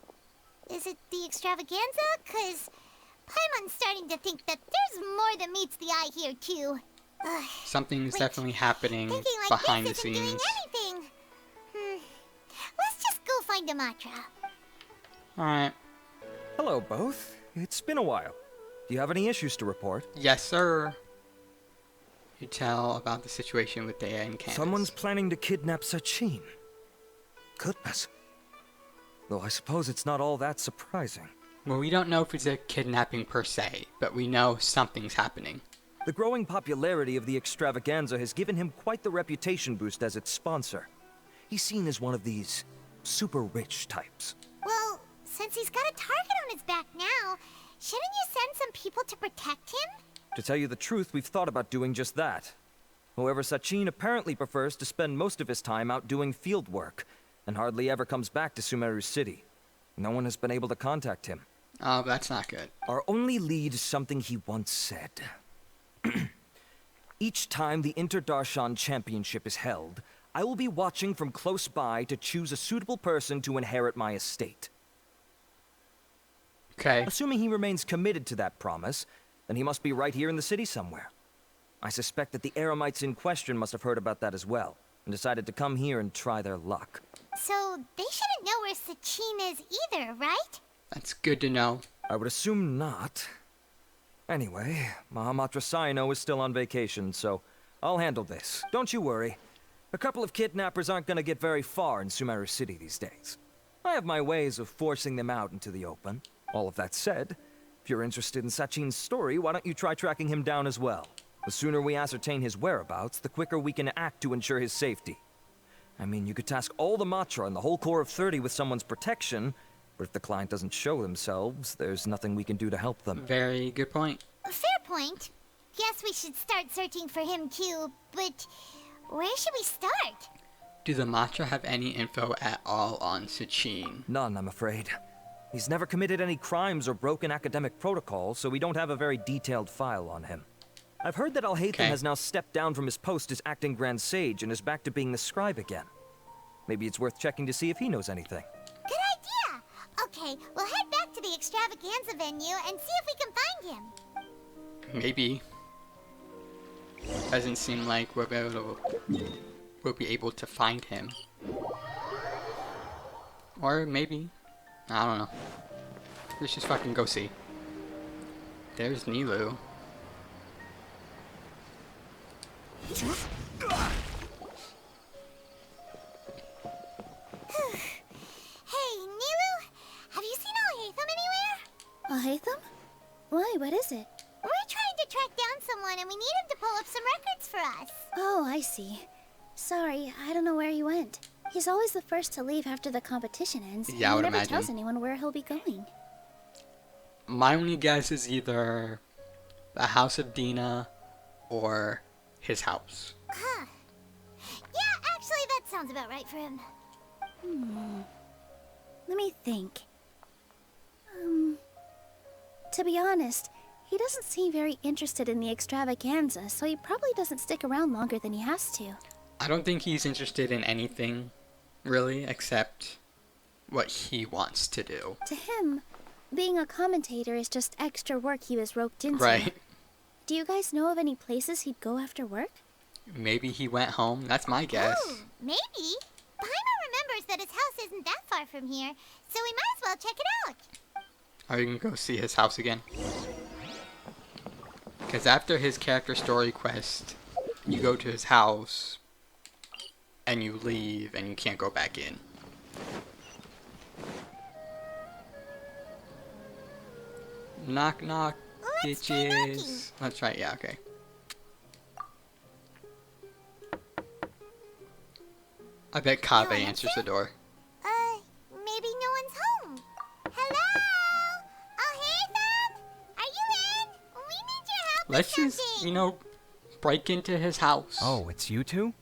Is it the extravaganza? 'Cause Paimon's starting to think that there's more than meets the eye here, too. Something's definitely happening thinking like behind the this isn't doing scenes. anything. Let's just go find a Matra. Alright. Hello, both. It's been a while. Do you have any issues to report? Yes, sir. You tell about the situation with Dea and Candace. Someone's planning to kidnap Sachin. Goodness. Though I suppose it's not all that surprising. Well, we don't know if it's a kidnapping per se, but we know something's happening. The growing popularity of the extravaganza has given him quite the reputation boost as its sponsor. He's seen as one of these super rich types. Well, since he's got a target on his back now, shouldn't you send some people to protect him? To tell you the truth, we've thought about doing just that. However, Sachin apparently prefers to spend most of his time out doing field work, and hardly ever comes back to Sumeru City. No one has been able to contact him. Oh, that's not good. Our only lead is something he once said. Each time the Inter-Darshan Championship is held, I will be watching from close by to choose a suitable person to inherit my estate. Okay. Assuming he remains committed to that promise, then he must be right here in the city somewhere. I suspect that the Eremites in question must have heard about that as well, and decided to come here and try their luck. So they shouldn't know where Sachin is either, right? That's good to know. I would assume not. Anyway, Mahamatra Saino is still on vacation, so I'll handle this. Don't you worry. A couple of kidnappers aren't gonna get very far in Sumeru City these days. I have my ways of forcing them out into the open. All of that said, if you're interested in Sachin's story, why don't you try tracking him down as well? The sooner we ascertain his whereabouts, the quicker we can act to ensure his safety. I mean, you could task all the Matra and the whole Core of 30 with someone's protection, but if the client doesn't show themselves, there's nothing we can do to help them. Very good point. Fair point. Guess we should start searching for him too, but where should we start? Do the Matra have any info at all on Sachin? None, I'm afraid. He's never committed any crimes or broken academic protocol, so we don't have a very detailed file on him. I've heard that Alhaitham has now stepped down from his post as acting Grand Sage and is back to being the scribe again. Maybe it's worth checking to see if he knows anything. Good idea! Okay, we'll head back to the extravaganza venue and see if we can find him. Maybe. Doesn't seem like we'll be able to find him. Or maybe. I don't know. Let's just fucking go see. There's Nilu. Hey, Nilu, have you seen Alhaitham anywhere? Alhaitham? Why, what is it? We're trying to track down someone and we need him to pull up some records for us. Oh, I see. Sorry, I don't know where he went. He's always the first to leave after the competition ends. Yeah, I and would he never imagine. tells anyone where he'll be going. My only guess is either the House of Dina or his house. Huh. Yeah, actually, that sounds about right for him. Let me think. To be honest, he doesn't seem very interested in the extravaganza, so he probably doesn't stick around longer than he has to. I don't think he's interested in anything, really, except what he wants to do. To him, being a commentator is just extra work he was roped into. Right. Do you guys know of any places he'd go after work? Maybe he went home. That's my guess. Oh, maybe. Paimon remembers that his house isn't that far from here, so we might as well check it out. Are you gonna go see his house again? Because after his character story quest, you go to his house, and you leave, and you can't go back in. Knock knock, Let's try knocking. bitches. That's right, yeah, okay. I bet Kaveh No one answers answer? the door. Maybe no one's home. Hello? Alhaitham? Are you in? We need your help Let's with just, something. you know, break into his house. Oh, it's you two?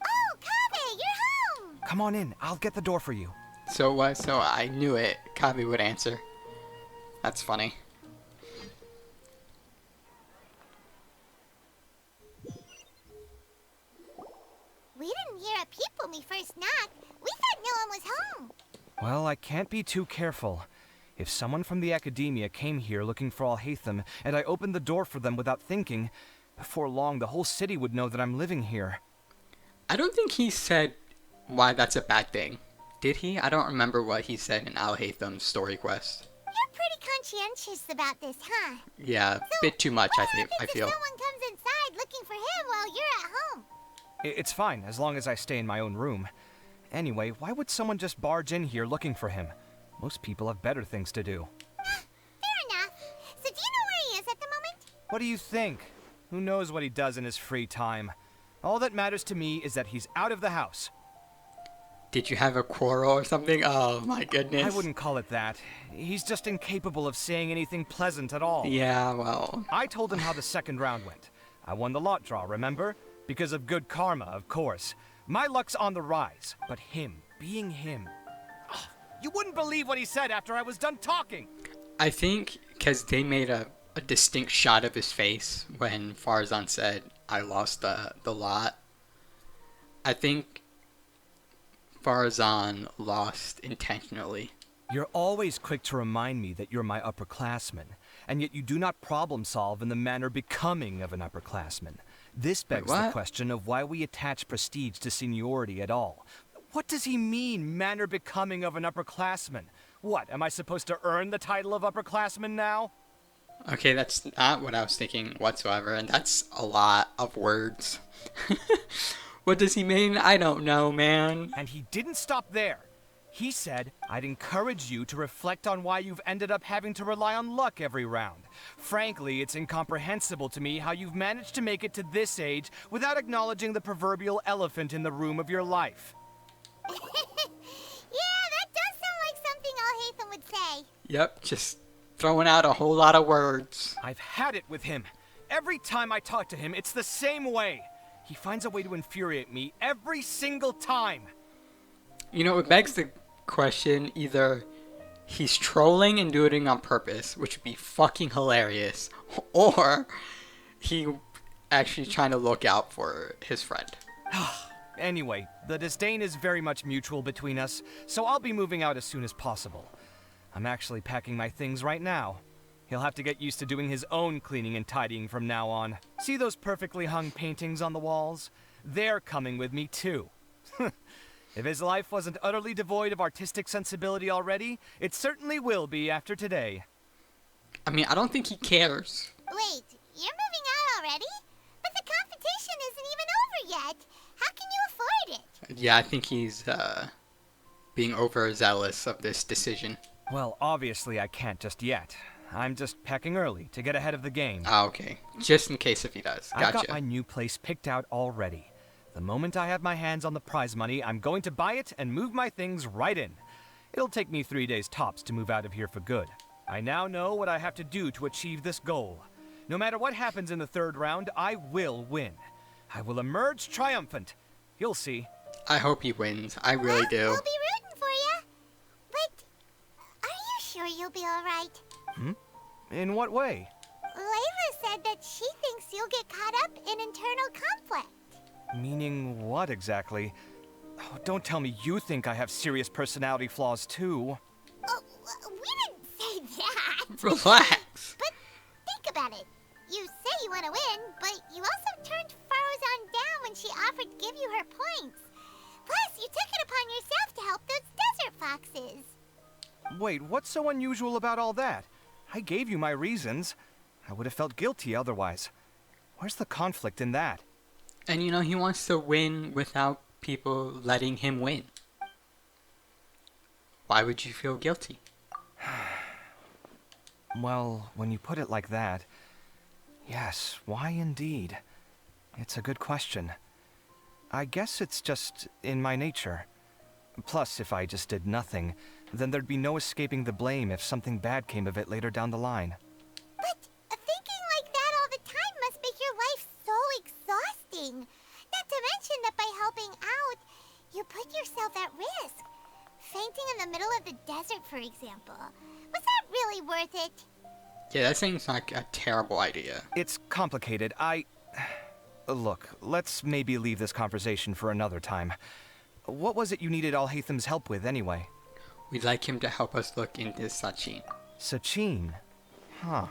Oh, Kaveh, you're home. Come on in. I'll get the door for you. So what? So I knew it. Kaveh would answer. That's funny. We didn't hear a peep when we first knocked. We thought no one was home. Well, I can't be too careful. If someone from the Academia came here looking for Alhaitham, and I opened the door for them without thinking, before long the whole city would know that I'm living here. I don't think he said why that's a bad thing. Did he? I don't remember what he said in Alhaitham's story quest. You're pretty conscientious about this, huh? Yeah, a bit too much, What I happens feel. if someone comes inside looking for him while you're at home? It's fine, as long as I stay in my own room. Anyway, why would someone just barge in here looking for him? Most people have better things to do. Fair enough. So do you know where he is at the moment? What do you think? Who knows what he does in his free time? All that matters to me is that he's out of the house. Did you have a quarrel or something? Oh my goodness. I wouldn't call it that. He's just incapable of saying anything pleasant at all. Yeah, well. I told him how the second round went. I won the lot draw, remember? Because of good karma, of course. My luck's on the rise, but him, being him. Ugh, you wouldn't believe what he said after I was done talking. I think because they made a distinct shot of his face when Farzan said, I lost the lot. I think Farzan lost intentionally. You're always quick to remind me that you're my upperclassman, and yet you do not problem solve in the manner becoming of an upperclassman. This begs the what? question of why we attach prestige to seniority at all. What does he mean, manner becoming of an upperclassman? What, am I supposed to earn the title of upperclassman now? Okay, that's not what I was thinking whatsoever, and that's a lot of words. What does he mean? I don't know, man. And he didn't stop there. He said, I'd encourage you to reflect on why you've ended up having to rely on luck every round. Frankly, it's incomprehensible to me how you've managed to make it to this age without acknowledging the proverbial elephant in the room of your life. Yeah, that does sound like something Alhaitham would say. Yep, just throwing out a whole lot of words. I've had it with him. Every time I talk to him, it's the same way. He finds a way to infuriate me every single time. You know, it begs the question, either he's trolling and doing it on purpose, which would be fucking hilarious, or he actually trying to look out for his friend. Anyway, the disdain is very much mutual between us, so I'll be moving out as soon as possible. I'm actually packing my things right now. He'll have to get used to doing his own cleaning and tidying from now on. See those perfectly hung paintings on the walls? They're coming with me too. If his life wasn't utterly devoid of artistic sensibility already, it certainly will be after today. I mean, I don't think he cares. Wait, you're moving out already? But the competition isn't even over yet. How can you afford it? Yeah, I think he's being overzealous of this decision. Well, obviously I can't just yet. I'm just packing early to get ahead of the game. Ah, okay. Just in case if he does. Gotcha. I've got my new place picked out already. The moment I have my hands on the prize money, I'm going to buy it and move my things right in. It'll take me 3 days tops to move out of here for good. I now know what I have to do to achieve this goal. No matter what happens in the 3rd round, I will win. I will emerge triumphant. You'll see. I hope he wins. I really do. We'll be rooting for you. But are you sure you'll be alright? In what way? Layla said that she thinks you'll get caught up in internal conflict. Meaning what exactly? Oh, don't tell me you think I have serious personality flaws too. Oh, we didn't say that. Relax. But think about it. You say you want to win, but you also turned Farozan down when she offered to give you her points. Plus, you took it upon yourself to help those desert foxes. Wait, what's so unusual about all that? I gave you my reasons. I would have felt guilty otherwise. Where's the conflict in that? And you know, he wants to win without people letting him win. Why would you feel guilty? Well, when you put it like that, yes, why indeed? It's a good question. I guess it's just in my nature. Plus, if I just did nothing, then there'd be no escaping the blame if something bad came of it later down the line. But thinking like that all the time must make your life so exhausting. Not to mention that by helping out, you put yourself at risk. Fainting in the middle of the desert, for example. Was that really worth it? Yeah, that seems like a terrible idea. It's complicated. Look, let's maybe leave this conversation for another time. What was it you needed Alhaitham's help with, anyway? We'd like him to help us look into Sachin. Sachin? Huh.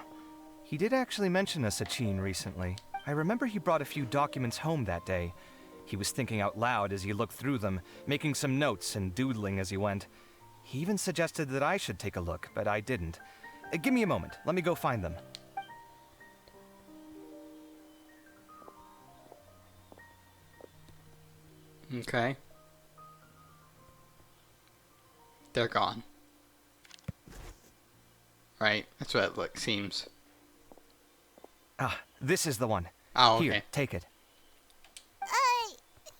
He did actually mention a Sachin recently. I remember he brought a few documents home that day. He was thinking out loud as he looked through them, making some notes and doodling as he went. He even suggested that I should take a look, but I didn't. Give me a moment. Let me go find them. Okay. They're gone. Right? That's what it seems. Ah, this is the one. Oh, okay. Here, take it.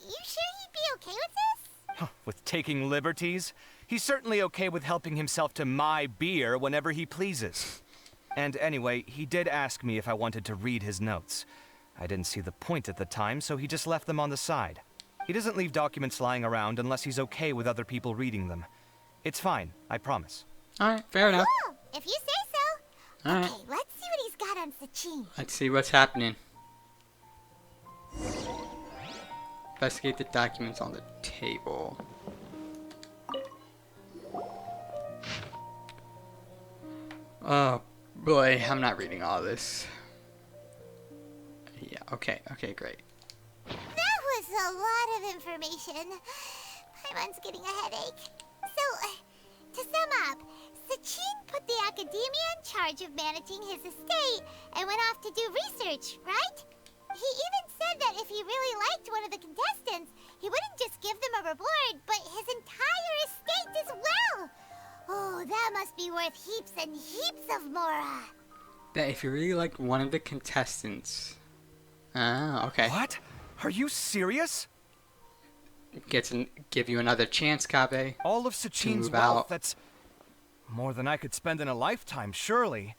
You sure he'd be okay with this? With taking liberties? He's certainly okay with helping himself to my beer whenever he pleases. And anyway, he did ask me if I wanted to read his notes. I didn't see the point at the time, so he just left them on the side. He doesn't leave documents lying around unless he's okay with other people reading them. It's fine, I promise. Alright, fair enough. Cool, if you say so. Alright. Okay, let's see what he's got on Sachin. Let's see what's happening. Investigate the documents on the table. Oh boy, I'm not reading all this. Yeah, okay, great. That was a lot of information. My mind's getting a headache. So, to sum up, Sachin put the Akidemiya in charge of managing his estate and went off to do research, right? He even said that if he really liked one of the contestants, he wouldn't just give them a reward, but his entire estate as well. Oh, that must be worth heaps and heaps of mora. That if you really like one of the contestants. Ah, okay. What? Are you serious? Give you another chance, Kabe. All of Sachin's wealth, that's more than I could spend in a lifetime, surely.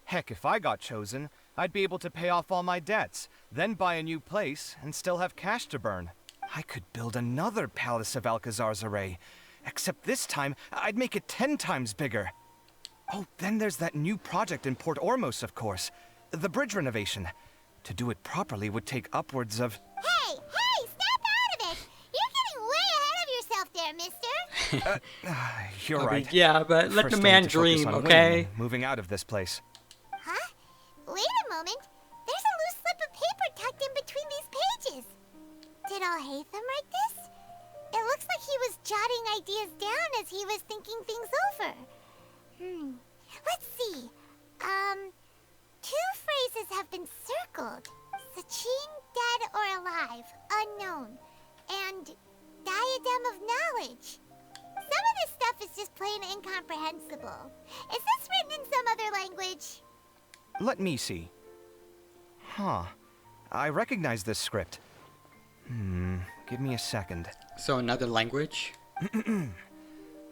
Heck, if I got chosen, I'd be able to pay off all my debts, then buy a new place, and still have cash to burn. I could build another Palace of Alcazar's Array, except this time, I'd make it 10 times bigger. Oh, then there's that new project in Port Ormos, of course. The bridge renovation. To do it properly would take upwards of... Hey, snap out of it! You're getting way ahead of yourself there, mister. You're right. Yeah, but let First the I man need to focus dream, on okay? winning and moving out of this place. Huh? Wait a moment. There's a loose slip of paper tucked in between these pages. Did Alhaitham write this? It looks like he was jotting ideas down as he was thinking things over. Let's see. Two phrases have been circled. Sachin, dead or alive, unknown. And diadem of knowledge. Some of this stuff is just plain incomprehensible. Is this written in some other language? Let me see. Huh. I recognize this script. Give me a second. So another language?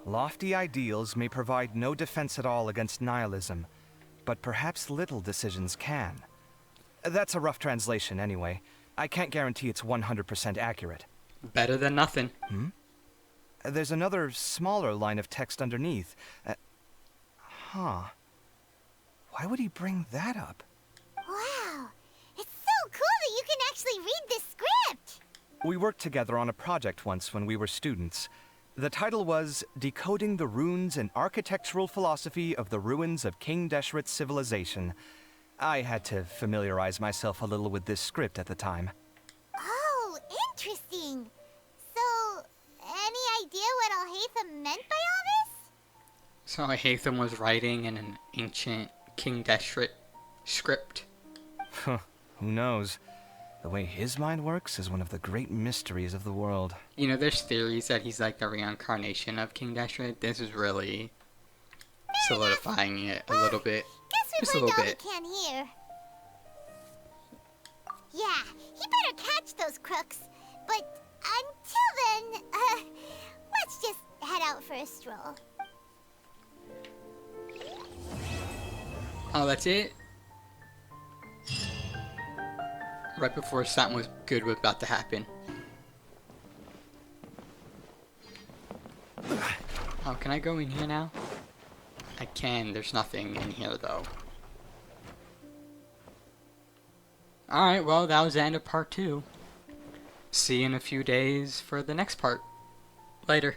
Lofty ideals may provide no defense at all against nihilism, but perhaps little decisions can. That's a rough translation anyway. I can't guarantee it's 100% accurate. Better than nothing. There's another smaller line of text underneath. Why would he bring that up? Wow. It's so cool that you can actually read this script. We worked together on a project once when we were students. The title was Decoding the Runes and Architectural Philosophy of the Ruins of King Deshret's Civilization. I had to familiarize myself a little with this script at the time. Oh, interesting. So, any idea what Alhaitham meant by all this? So Hatham was writing in an ancient King Deshret script. Who knows? The way his mind works is one of the great mysteries of the world. You know, there's theories that he's like the reincarnation of King Deshret. This is really solidifying it a little bit. Guess we've learned all we can here. Yeah, he better catch those crooks. But until then, let's just head out for a stroll. Oh, that's it? Right before something was good was about to happen. Oh, can I go in here now? I can. There's nothing in here, though. Alright, well, that was the end of part 2. See you in a few days for the next part. Later.